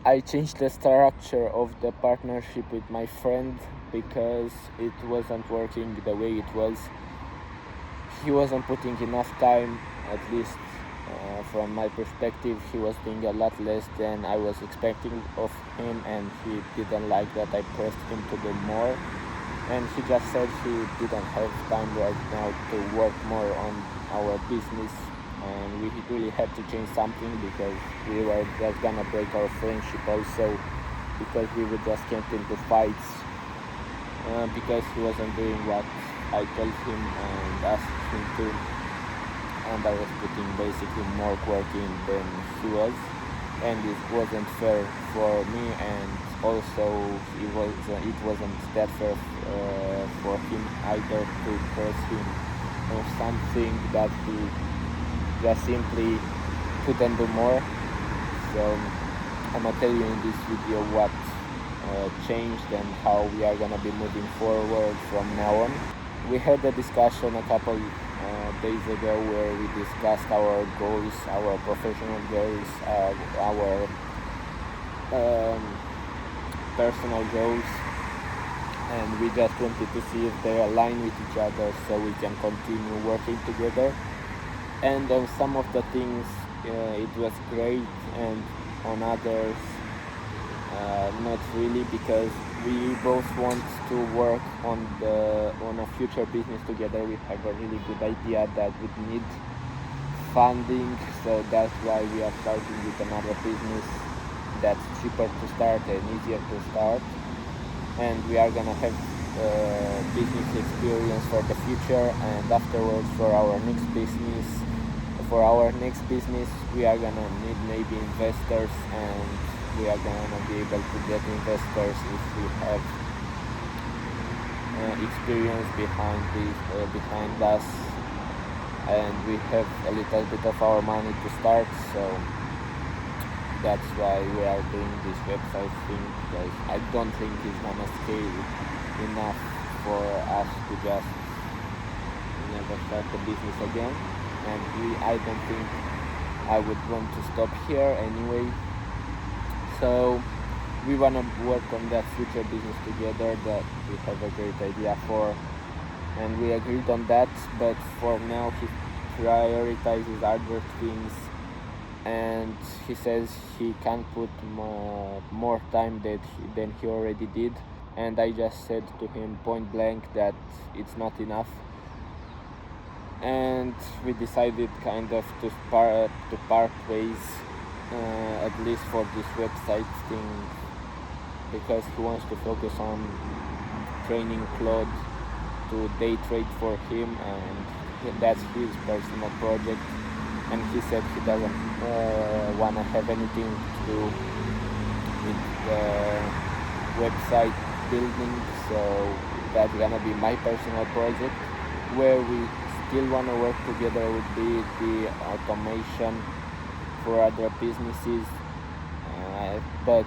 I changed the structure of the partnership with my friend because it wasn't working the way it was. He wasn't putting enough time, at least from my perspective. He was doing a lot less than I was expecting of him, and he didn't like that I pressed him to do more. And he just said he didn't have time right now to work more on our business, and we really had to change something because we were just gonna break our friendship also, because we would just get into fights because he wasn't doing what I told him and asked him to, and I was putting basically more work in than he was, and it wasn't fair for me, and also it wasn't that fair for him either to press him on something that he just simply couldn't do more. So I'm gonna tell you in this video what changed and how we are gonna be moving forward from now on. We had a discussion a couple days ago where we discussed our goals, our professional goals, our personal goals, and we just wanted to see if they align with each other so we can continue working together. And on some of the things it was great, and on others not really, because we both want to work on a future business together. We have a really good idea that we need funding, so that's why we are starting with another business that's cheaper to start and easier to start, and we are gonna have business experience for the future, and afterwards for our next business we are gonna need maybe investors, and we are gonna be able to get investors if we have experience behind us, and we have a little bit of our money to start. So that's why we are doing this website thing, because I don't think it's gonna scale enough for us to just never start the business again, and I don't think I would want to stop here anyway. So we want to work on that future business together that we have a great idea for, and we agreed on that. But for now he prioritizes other things, and he says he can't put more time than he already did, and I just said to him point blank that it's not enough, and we decided kind of to part ways, at least for this website thing, because he wants to focus on training Claude to day trade for him, and that's his personal project, and he said he doesn't want to have anything to do with the website building. So that's gonna be my personal project, where we still want to work together with the automation for other businesses, but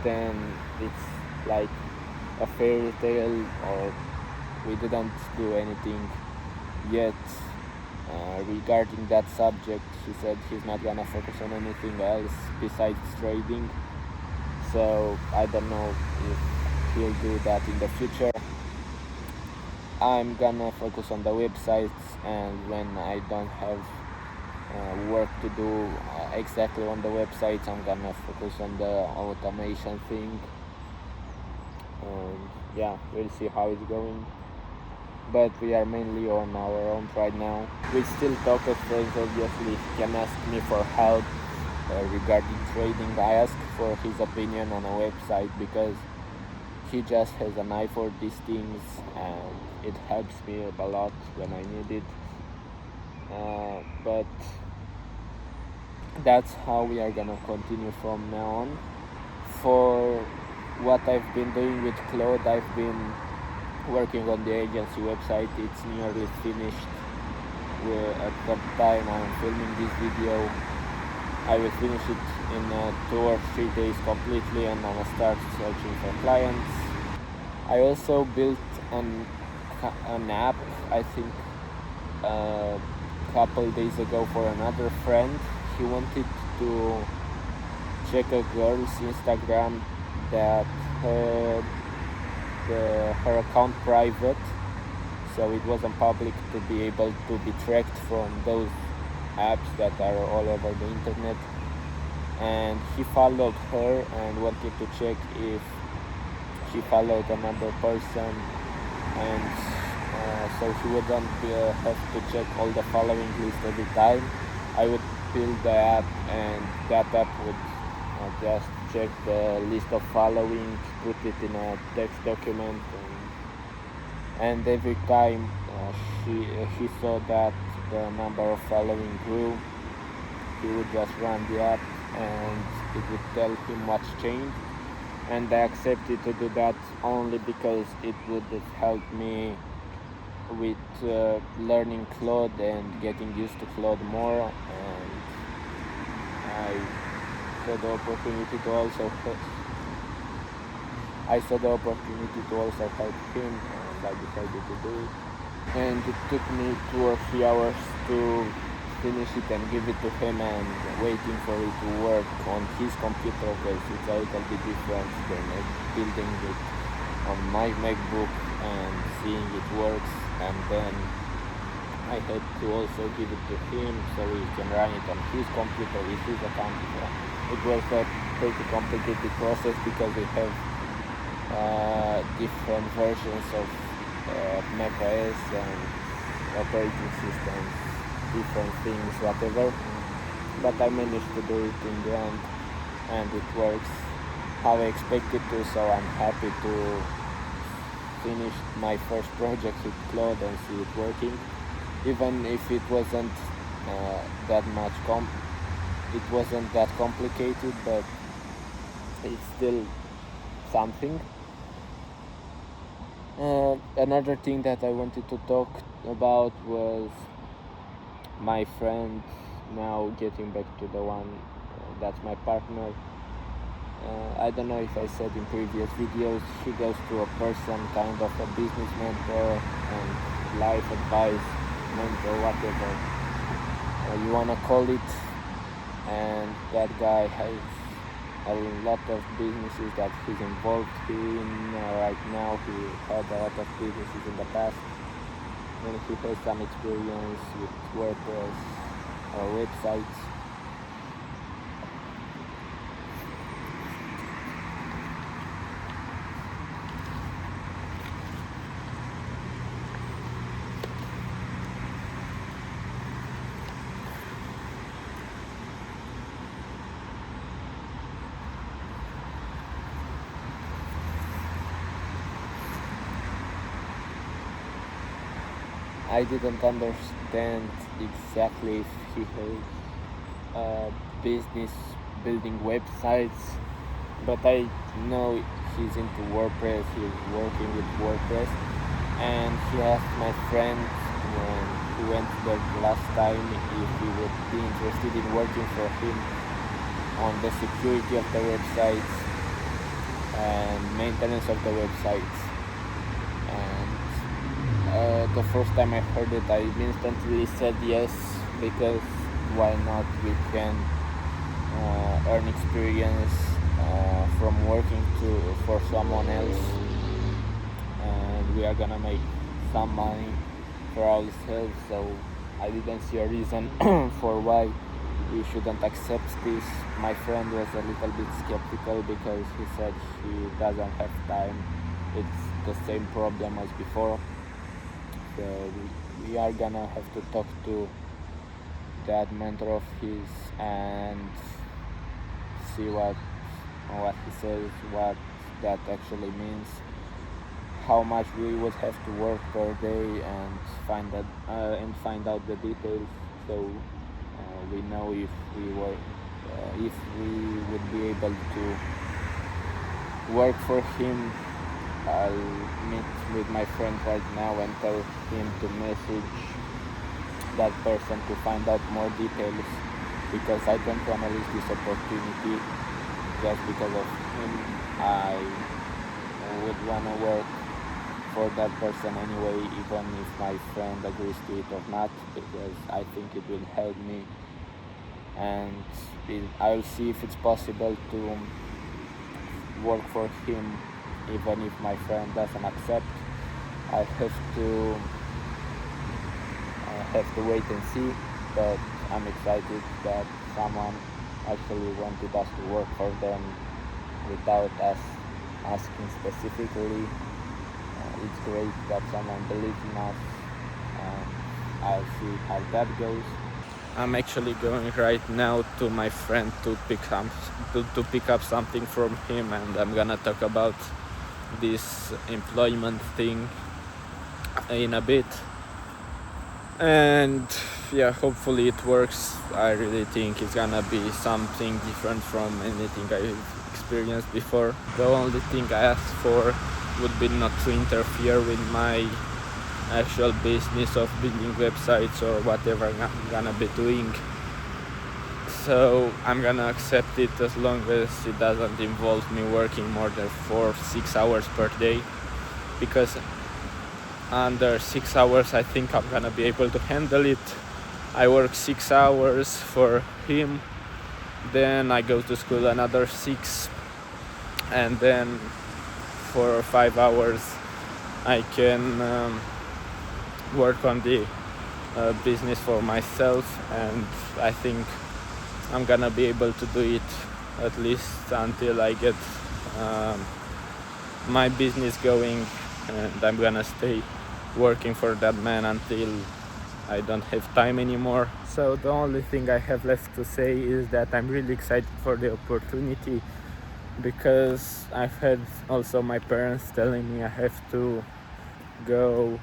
then it's like a fairy tale, or we didn't do anything yet regarding that subject. He said he's not gonna focus on anything else besides trading, so I don't know if he'll do that in the future. I'm gonna focus on the websites, and when I don't have work to do exactly on the websites, I'm gonna focus on the automation thing. Yeah, we'll see how it's going, but we are mainly on our own right now. We still talk as friends, obviously. He can ask me for help regarding trading. I ask for his opinion on a website because he just has an eye for these things, and it helps me a lot when I need it. But that's how we are gonna continue from now on. For what I've been doing with Claude, I've been working on the agency website. It's nearly finished. At the time I'm filming this video, I will finish it in 2 or 3 days completely, and I'm gonna start searching for clients. I also built an app, I think couple days ago, for another friend. He wanted to check a girl's Instagram that her, her account private, so it wasn't public to be able to be tracked from those apps that are all over the internet. And he followed her and wanted to check if she followed another person, and so he wouldn't have to check all the following list every time. I would build the app, and that app would just check the list of following, put it in a text document, and every time he saw that the number of following grew, he would just run the app and it would tell him what's changed. And I accepted to do that only because it would have helped me with learning Claude and getting used to Claude more. And I saw the opportunity to also help him, and I decided to do it. And it took me 2 or 3 hours to finish it and give it to him, and waiting for it to work on his computer, because it's a little bit different than building it on my MacBook and seeing it works. And then I had to also give it to him so he can run it on his computer with his account. It was a pretty complicated process because we have different versions of Mac OS and operating systems, different things, whatever. But I managed to do it in the end, and it works how I expected to, so I'm happy to finish my first project with Claude and see it working. Even if it wasn't that complicated, but it's still something. Another thing that I wanted to talk about was my friend now getting back to the one that's my partner. I don't know if I said in previous videos, she goes to a person, kind of a business mentor and life advice mentor, whatever you wanna call it. And that guy has a lot of businesses that he's involved in right now. He had a lot of businesses in the past, and he has some experience with WordPress or websites. I didn't understand exactly if he has a business building websites, but I know he's into WordPress, he's working with WordPress, and he asked my friend when he went there last time if he would be interested in working for him on the security of the websites and maintenance of the websites. And the first time I heard it, I instantly said yes, because why not? We can earn experience from working for someone else, and we are gonna make some money for ourselves. So I didn't see a reason for why we shouldn't accept this. My friend was a little bit skeptical because he said he doesn't have time. It's the same problem as before. So we are gonna have to talk to that mentor of his and see what he says, what that actually means, how much we would have to work per day, and find out the details, so we know if we would be able to work for him. I'll meet with my friend right now and tell him to message that person to find out more details, because I don't want to lose this opportunity just because of him. I would want to work for that person anyway, even if my friend agrees to it or not, because I think it will help me and I'll see if it's possible to work for him even if my friend doesn't accept. I have to wait and see, but I'm excited that someone actually wanted us to work for them without us asking specifically. It's great that someone believes in us, and I'll see how that goes. I'm actually going right now to my friend to pick up something from him, and I'm gonna talk about this employment thing in a bit. And yeah, hopefully it works. I really think it's gonna be something different from anything I've experienced before. The only thing I asked for would be not to interfere with my actual business of building websites or whatever I'm gonna be doing. So I'm gonna accept it as long as it doesn't involve me working more than 4-6 hours per day, because under 6 hours I think I'm gonna be able to handle it. I work 6 hours for him, then I go to school another 6, and then 4 or 5 hours I can work on the business for myself, and I think I'm gonna be able to do it at least until I get my business going, and I'm gonna stay working for that man until I don't have time anymore. So the only thing I have left to say is that I'm really excited for the opportunity, because I've had also my parents telling me I have to go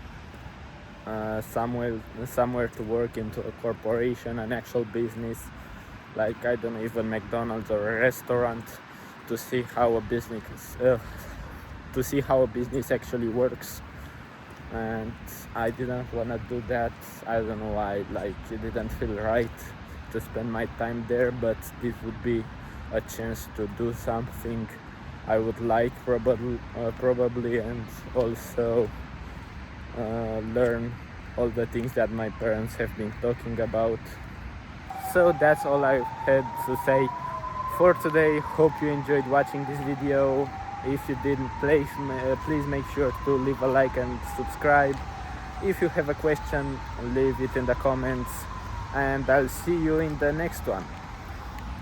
somewhere to work into a corporation, an actual business, like I don't know, even McDonald's or a restaurant, to see how a business actually works. And I didn't want to do that. I don't know why, like it didn't feel right to spend my time there, but this would be a chance to do something I would like probably, and also learn all the things that my parents have been talking about. So that's all I had to say for today. Hope you enjoyed watching this video. If you didn't, please make sure to leave a like and subscribe. If you have a question, leave it in the comments, and I'll see you in the next one.